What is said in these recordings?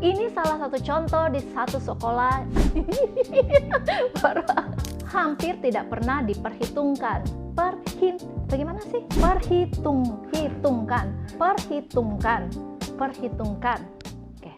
Ini salah satu contoh di satu sekolah hampir tidak pernah diperhitungkan. Bagaimana sih? Perhitungkan. Oke.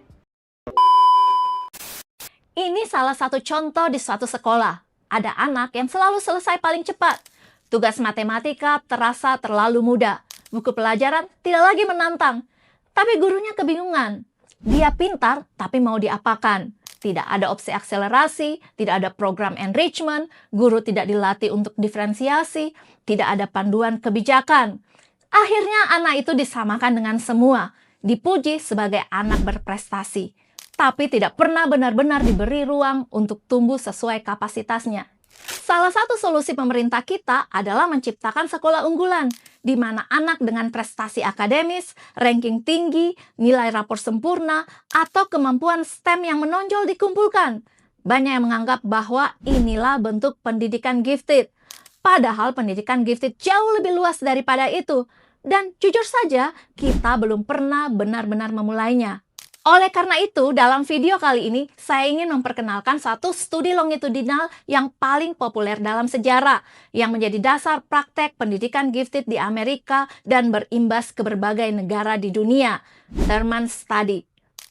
Ini salah satu contoh di suatu sekolah. Ada anak yang selalu selesai paling cepat. Tugas matematika terasa terlalu mudah. Buku pelajaran tidak lagi menantang. Tapi gurunya kebingungan. Dia pintar, tapi mau diapakan? Tidak ada opsi akselerasi, tidak ada program enrichment, guru tidak dilatih untuk diferensiasi, tidak ada panduan kebijakan. Akhirnya anak itu disamakan dengan semua, dipuji sebagai anak berprestasi, tapi tidak pernah benar-benar diberi ruang untuk tumbuh sesuai kapasitasnya. Salah satu solusi pemerintah kita adalah menciptakan sekolah unggulan, di mana anak dengan prestasi akademis, ranking tinggi, nilai rapor sempurna, atau kemampuan STEM yang menonjol dikumpulkan. Banyak yang menganggap bahwa inilah bentuk pendidikan gifted. Padahal pendidikan gifted jauh lebih luas daripada itu. Dan jujur saja, kita belum pernah benar-benar memulainya. Oleh karena itu, dalam video kali ini, saya ingin memperkenalkan satu studi longitudinal yang paling populer dalam sejarah, yang menjadi dasar praktek pendidikan gifted di Amerika dan berimbas ke berbagai negara di dunia, Terman Study.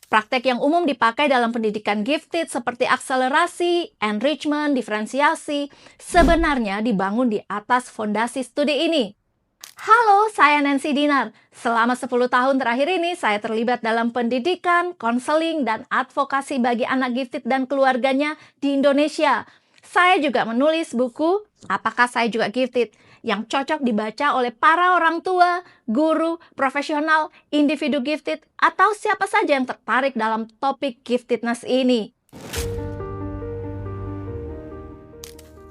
Praktek yang umum dipakai dalam pendidikan gifted seperti akselerasi, enrichment, diferensiasi, sebenarnya dibangun di atas fondasi studi ini. Halo, saya Nancy Dinar. Selama 10 tahun terakhir ini, saya terlibat dalam pendidikan, konseling, dan advokasi bagi anak gifted dan keluarganya di Indonesia. Saya juga menulis buku, Apakah Saya Juga Gifted? Yang cocok dibaca oleh para orang tua, guru, profesional, individu gifted, atau siapa saja yang tertarik dalam topik giftedness ini.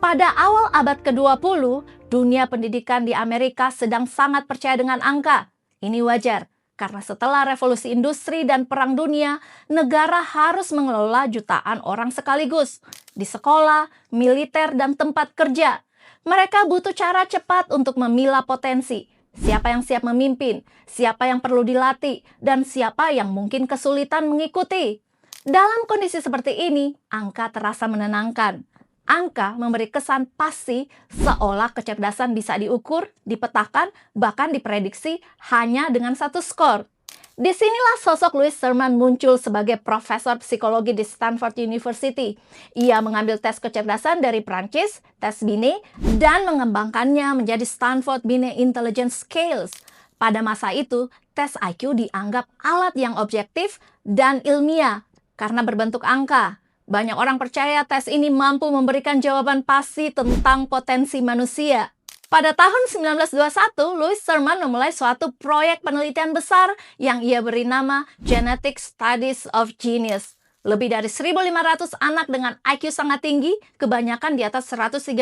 Pada awal abad ke-20, dunia pendidikan di Amerika sedang sangat percaya dengan angka. Ini wajar, karena setelah revolusi industri dan perang dunia, negara harus mengelola jutaan orang sekaligus. Di sekolah, militer, dan tempat kerja. Mereka butuh cara cepat untuk memilah potensi. Siapa yang siap memimpin, siapa yang perlu dilatih, dan siapa yang mungkin kesulitan mengikuti. Dalam kondisi seperti ini, angka terasa menenangkan. Angka memberi kesan pasti seolah kecerdasan bisa diukur, dipetakan, bahkan diprediksi hanya dengan satu skor. Disinilah sosok Louis Thurman muncul sebagai profesor psikologi di Stanford University. Ia mengambil tes kecerdasan dari Prancis, tes Binet, dan mengembangkannya menjadi Stanford Binet Intelligence Scales. Pada masa itu, tes IQ dianggap alat yang objektif dan ilmiah karena berbentuk angka. Banyak orang percaya tes ini mampu memberikan jawaban pasti tentang potensi manusia. Pada tahun 1921, Louis Thurman memulai suatu proyek penelitian besar yang ia beri nama Genetic Studies of Genius. Lebih dari 1.500 anak dengan IQ sangat tinggi, kebanyakan di atas 135,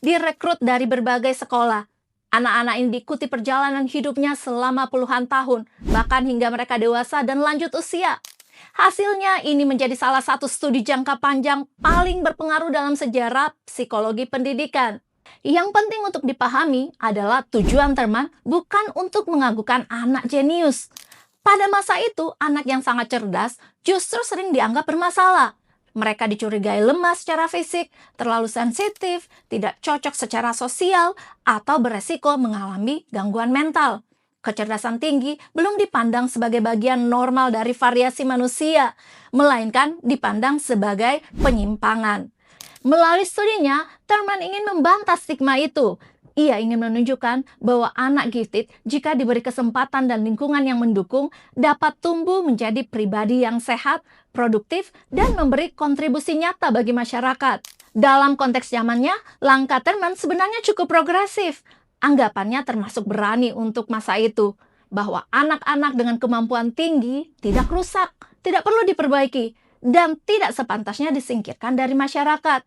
direkrut dari berbagai sekolah. Anak-anak ini diikuti perjalanan hidupnya selama puluhan tahun, bahkan hingga mereka dewasa dan lanjut usia. Hasilnya ini menjadi salah satu studi jangka panjang paling berpengaruh dalam sejarah psikologi pendidikan. Yang penting untuk dipahami adalah tujuan Thurman bukan untuk mengagukan anak jenius. Pada masa itu, anak yang sangat cerdas justru sering dianggap bermasalah. Mereka dicurigai lemah secara fisik, terlalu sensitif, tidak cocok secara sosial, atau beresiko mengalami gangguan mental. Kecerdasan tinggi belum dipandang sebagai bagian normal dari variasi manusia, melainkan dipandang sebagai penyimpangan. Melalui studinya, Thurman ingin membantah stigma itu. Ia ingin menunjukkan bahwa anak gifted, jika diberi kesempatan dan lingkungan yang mendukung, dapat tumbuh menjadi pribadi yang sehat, produktif, dan memberi kontribusi nyata bagi masyarakat. Dalam konteks zamannya, langkah Thurman sebenarnya cukup progresif. Anggapannya termasuk berani untuk masa itu, bahwa anak-anak dengan kemampuan tinggi tidak rusak, tidak perlu diperbaiki, dan tidak sepantasnya disingkirkan dari masyarakat.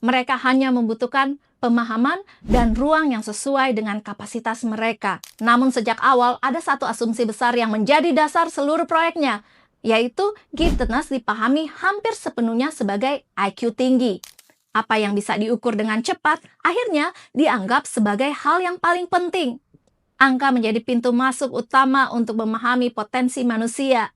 Mereka hanya membutuhkan pemahaman dan ruang yang sesuai dengan kapasitas mereka. Namun sejak awal ada satu asumsi besar yang menjadi dasar seluruh proyeknya, yaitu giftedness dipahami hampir sepenuhnya sebagai IQ tinggi. Apa yang bisa diukur dengan cepat, akhirnya dianggap sebagai hal yang paling penting. Angka menjadi pintu masuk utama untuk memahami potensi manusia.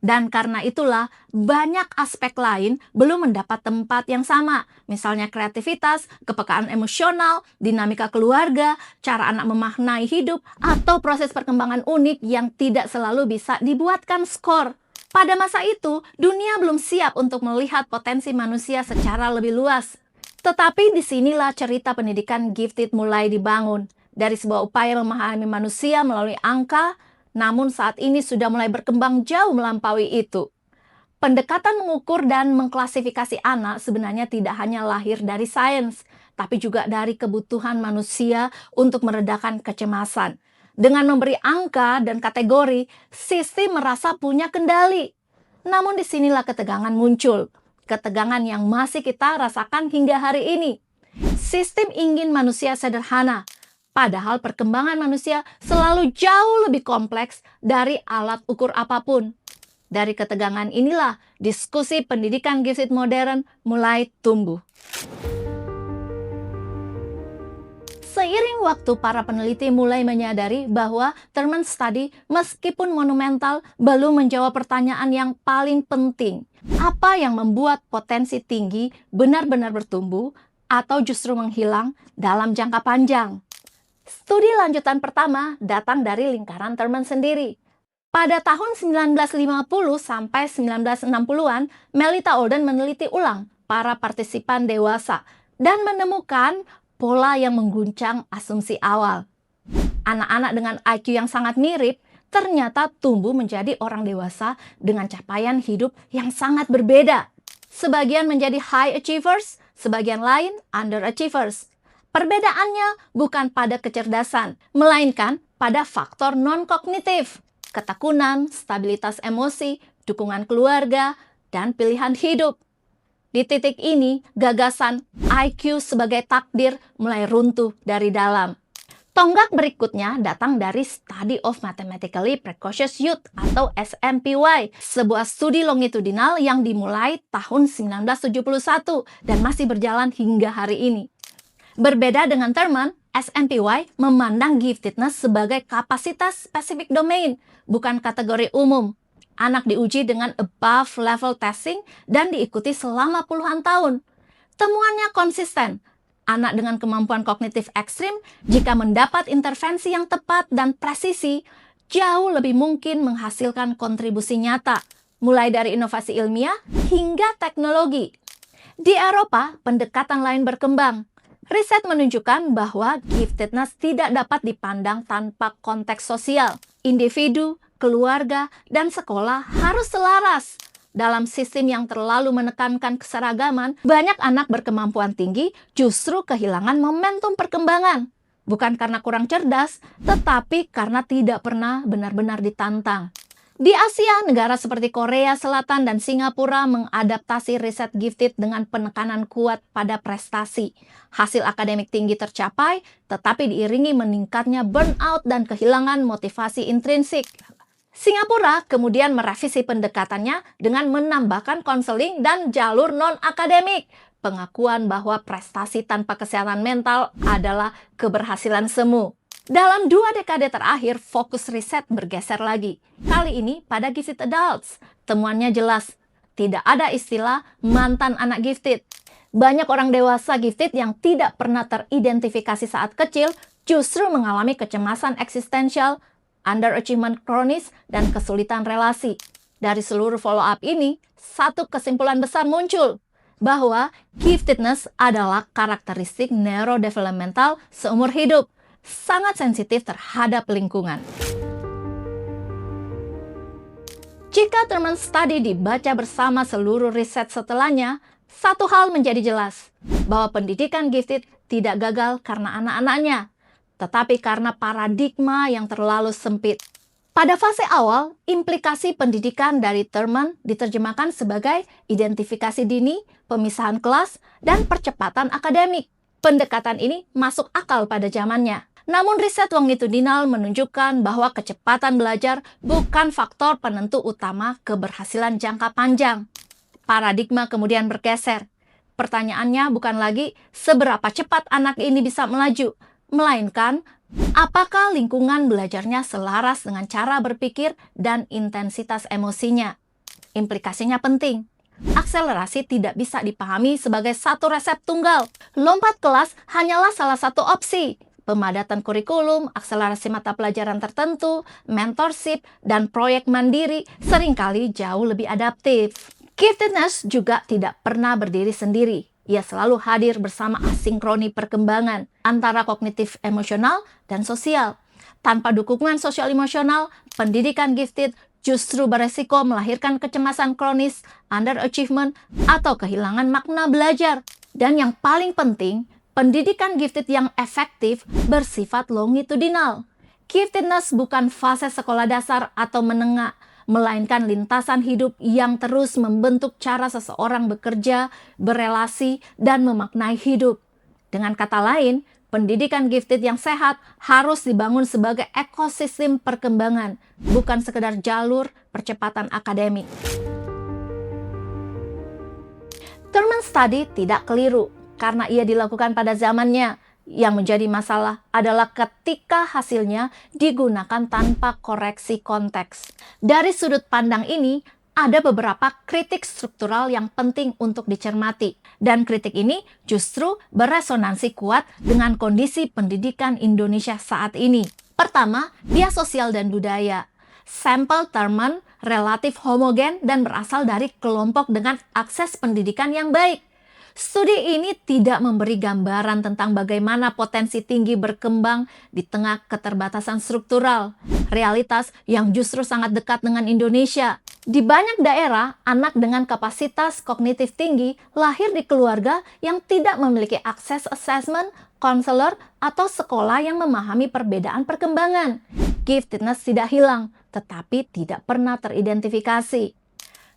Dan karena itulah, banyak aspek lain belum mendapat tempat yang sama. Misalnya kreativitas, kepekaan emosional, dinamika keluarga, cara anak memaknai hidup, atau proses perkembangan unik yang tidak selalu bisa dibuatkan skor. Pada masa itu, dunia belum siap untuk melihat potensi manusia secara lebih luas. Tetapi disinilah cerita pendidikan gifted mulai dibangun. Dari sebuah upaya memahami manusia melalui angka, namun saat ini sudah mulai berkembang jauh melampaui itu. Pendekatan mengukur dan mengklasifikasi anak sebenarnya tidak hanya lahir dari sains, tapi juga dari kebutuhan manusia untuk meredakan kecemasan. Dengan memberi angka dan kategori, sistem merasa punya kendali. Namun disinilah ketegangan muncul. Ketegangan yang masih kita rasakan hingga hari ini. Sistem ingin manusia sederhana, padahal perkembangan manusia selalu jauh lebih kompleks dari alat ukur apapun. Dari ketegangan inilah diskusi pendidikan gifted modern mulai tumbuh. Seiring waktu, para peneliti mulai menyadari bahwa Terman Study, meskipun monumental, belum menjawab pertanyaan yang paling penting. Apa yang membuat potensi tinggi benar-benar bertumbuh atau justru menghilang dalam jangka panjang? Studi lanjutan pertama datang dari lingkaran Terman sendiri. Pada tahun 1950 sampai 1960-an, Melita Olden meneliti ulang para partisipan dewasa dan menemukan pola yang mengguncang asumsi awal. Anak-anak dengan IQ yang sangat mirip ternyata tumbuh menjadi orang dewasa dengan capaian hidup yang sangat berbeda. Sebagian menjadi high achievers, sebagian lain underachievers. Perbedaannya bukan pada kecerdasan, melainkan pada faktor non-kognitif, ketekunan, stabilitas emosi, dukungan keluarga, dan pilihan hidup. Di titik ini, gagasan IQ sebagai takdir mulai runtuh dari dalam. Tonggak berikutnya datang dari Study of Mathematically Precocious Youth atau SMPY, sebuah studi longitudinal yang dimulai tahun 1971 dan masih berjalan hingga hari ini. Berbeda dengan Terman, SMPY memandang giftedness sebagai kapasitas spesifik domain, bukan kategori umum. Anak diuji dengan above level testing dan diikuti selama puluhan tahun. Temuannya konsisten. Anak dengan kemampuan kognitif ekstrim, jika mendapat intervensi yang tepat dan presisi, jauh lebih mungkin menghasilkan kontribusi nyata, mulai dari inovasi ilmiah hingga teknologi. Di Eropa, pendekatan lain berkembang. Riset menunjukkan bahwa giftedness tidak dapat dipandang tanpa konteks sosial. Individu, keluarga, dan sekolah harus selaras. Dalam sistem yang terlalu menekankan keseragaman, banyak anak berkemampuan tinggi justru kehilangan momentum perkembangan. Bukan karena kurang cerdas, tetapi karena tidak pernah benar-benar ditantang. Di Asia, negara seperti Korea Selatan dan Singapura mengadaptasi riset gifted dengan penekanan kuat pada prestasi. Hasil akademik tinggi tercapai, tetapi diiringi meningkatnya burnout dan kehilangan motivasi intrinsik. Singapura kemudian merevisi pendekatannya dengan menambahkan konseling dan jalur non-akademik. Pengakuan bahwa prestasi tanpa kesehatan mental adalah keberhasilan semu. Dalam 2 dekade terakhir, fokus riset bergeser lagi. Kali ini pada gifted adults. Temuannya jelas, tidak ada istilah mantan anak gifted. Banyak orang dewasa gifted yang tidak pernah teridentifikasi saat kecil justru mengalami kecemasan eksistensial, underachievement kronis, dan kesulitan relasi. Dari seluruh follow-up ini, satu kesimpulan besar muncul, bahwa giftedness adalah karakteristik neurodevelopmental seumur hidup, sangat sensitif terhadap lingkungan. Jika Terman Study dibaca bersama seluruh riset setelahnya, satu hal menjadi jelas, bahwa pendidikan gifted tidak gagal karena anak-anaknya, tetapi karena paradigma yang terlalu sempit. Pada fase awal, implikasi pendidikan dari Terman diterjemahkan sebagai identifikasi dini, pemisahan kelas, dan percepatan akademik. Pendekatan ini masuk akal pada zamannya. Namun riset longitudinal menunjukkan bahwa kecepatan belajar bukan faktor penentu utama keberhasilan jangka panjang. Paradigma kemudian bergeser. Pertanyaannya bukan lagi seberapa cepat anak ini bisa melaju, melainkan apakah lingkungan belajarnya selaras dengan cara berpikir dan intensitas emosinya. Implikasinya penting. Akselerasi tidak bisa dipahami sebagai satu resep tunggal. Lompat kelas hanyalah salah satu opsi. Pemadatan kurikulum, akselerasi mata pelajaran tertentu, mentorship, dan proyek mandiri seringkali jauh lebih adaptif. Giftedness juga tidak pernah berdiri sendiri. Ia selalu hadir bersama asinkroni perkembangan antara kognitif emosional dan sosial. Tanpa dukungan sosial emosional, pendidikan gifted justru beresiko melahirkan kecemasan kronis, underachievement, atau kehilangan makna belajar. Dan yang paling penting, pendidikan gifted yang efektif bersifat longitudinal. Giftedness bukan fase sekolah dasar atau menengah, melainkan lintasan hidup yang terus membentuk cara seseorang bekerja, berelasi, dan memaknai hidup. Dengan kata lain, pendidikan gifted yang sehat harus dibangun sebagai ekosistem perkembangan, bukan sekedar jalur percepatan akademik. Thurman Study tidak keliru karena ia dilakukan pada zamannya. Yang menjadi masalah adalah ketika hasilnya digunakan tanpa koreksi konteks. Dari sudut pandang ini, ada beberapa kritik struktural yang penting untuk dicermati. Dan kritik ini justru beresonansi kuat dengan kondisi pendidikan Indonesia saat ini. Pertama, bias sosial dan budaya. Sampel Thurman relatif homogen dan berasal dari kelompok dengan akses pendidikan yang baik. Studi ini tidak memberi gambaran tentang bagaimana potensi tinggi berkembang di tengah keterbatasan struktural, realitas yang justru sangat dekat dengan Indonesia. Di banyak daerah, anak dengan kapasitas kognitif tinggi lahir di keluarga yang tidak memiliki akses asesmen, konselor, atau sekolah yang memahami perbedaan perkembangan. Giftedness tidak hilang, tetapi tidak pernah teridentifikasi.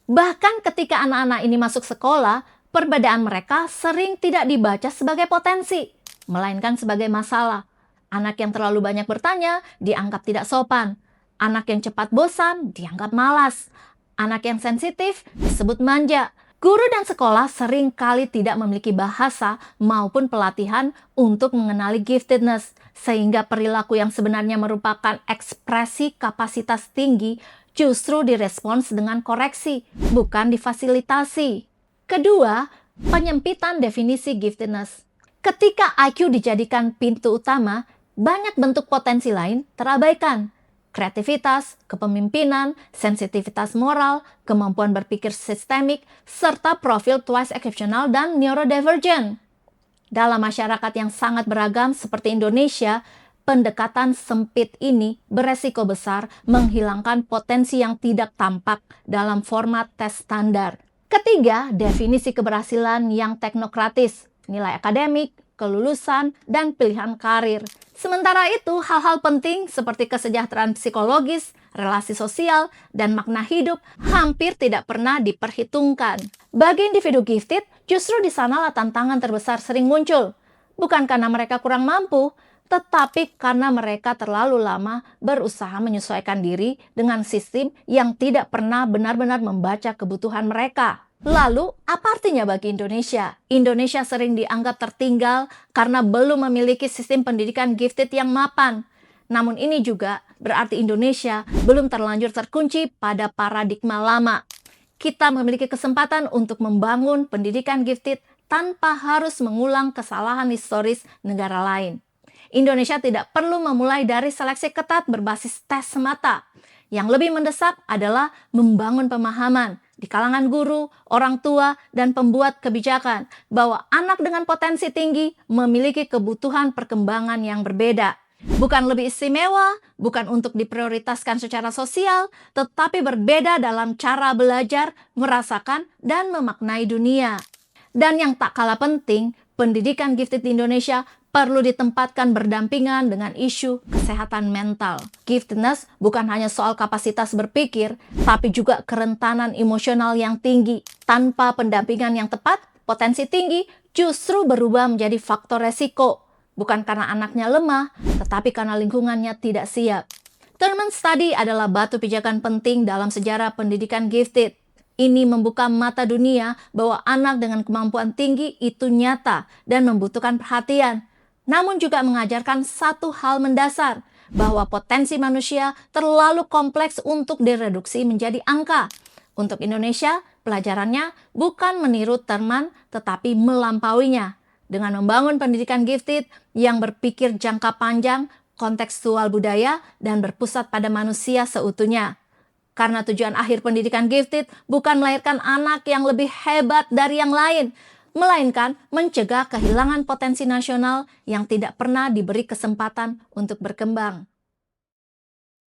Bahkan ketika anak-anak ini masuk sekolah, perbedaan mereka sering tidak dibaca sebagai potensi, melainkan sebagai masalah. Anak yang terlalu banyak bertanya dianggap tidak sopan. Anak yang cepat bosan dianggap malas. Anak yang sensitif disebut manja. Guru dan sekolah sering kali tidak memiliki bahasa maupun pelatihan untuk mengenali giftedness, sehingga perilaku yang sebenarnya merupakan ekspresi kapasitas tinggi justru direspons dengan koreksi, bukan difasilitasi. Kedua, penyempitan definisi giftedness. Ketika IQ dijadikan pintu utama, banyak bentuk potensi lain terabaikan. Kreativitas, kepemimpinan, sensitivitas moral, kemampuan berpikir sistemik, serta profil twice exceptional dan neurodivergent. Dalam masyarakat yang sangat beragam seperti Indonesia, pendekatan sempit ini beresiko besar menghilangkan potensi yang tidak tampak dalam format tes standar. Ketiga, definisi keberhasilan yang teknokratis, nilai akademik, kelulusan, dan pilihan karir. Sementara itu, hal-hal penting seperti kesejahteraan psikologis, relasi sosial, dan makna hidup hampir tidak pernah diperhitungkan. Bagi individu gifted, justru di sanalah tantangan terbesar sering muncul. Bukan karena mereka kurang mampu, tetapi karena mereka terlalu lama berusaha menyesuaikan diri dengan sistem yang tidak pernah benar-benar membaca kebutuhan mereka. Lalu, apa artinya bagi Indonesia? Indonesia sering dianggap tertinggal karena belum memiliki sistem pendidikan gifted yang mapan. Namun ini juga berarti Indonesia belum terlanjur terkunci pada paradigma lama. Kita memiliki kesempatan untuk membangun pendidikan gifted tanpa harus mengulang kesalahan historis negara lain. Indonesia tidak perlu memulai dari seleksi ketat berbasis tes semata. Yang lebih mendesak adalah membangun pemahaman di kalangan guru, orang tua, dan pembuat kebijakan bahwa anak dengan potensi tinggi memiliki kebutuhan perkembangan yang berbeda. Bukan lebih istimewa, bukan untuk diprioritaskan secara sosial, tetapi berbeda dalam cara belajar, merasakan, dan memaknai dunia. Dan yang tak kalah penting, pendidikan gifted di Indonesia perlu ditempatkan berdampingan dengan isu kesehatan mental. Giftedness bukan hanya soal kapasitas berpikir, tapi juga kerentanan emosional yang tinggi. Tanpa pendampingan yang tepat, potensi tinggi justru berubah menjadi faktor resiko. Bukan karena anaknya lemah, tetapi karena lingkungannya tidak siap. Thurman Study adalah batu pijakan penting dalam sejarah pendidikan gifted. Ini membuka mata dunia bahwa anak dengan kemampuan tinggi itu nyata dan membutuhkan perhatian. Namun juga mengajarkan satu hal mendasar, bahwa potensi manusia terlalu kompleks untuk direduksi menjadi angka. Untuk Indonesia, pelajarannya bukan meniru teman tetapi melampauinya dengan membangun pendidikan gifted yang berpikir jangka panjang, kontekstual budaya, dan berpusat pada manusia seutuhnya. Karena tujuan akhir pendidikan gifted bukan melahirkan anak yang lebih hebat dari yang lain, melainkan mencegah kehilangan potensi nasional yang tidak pernah diberi kesempatan untuk berkembang.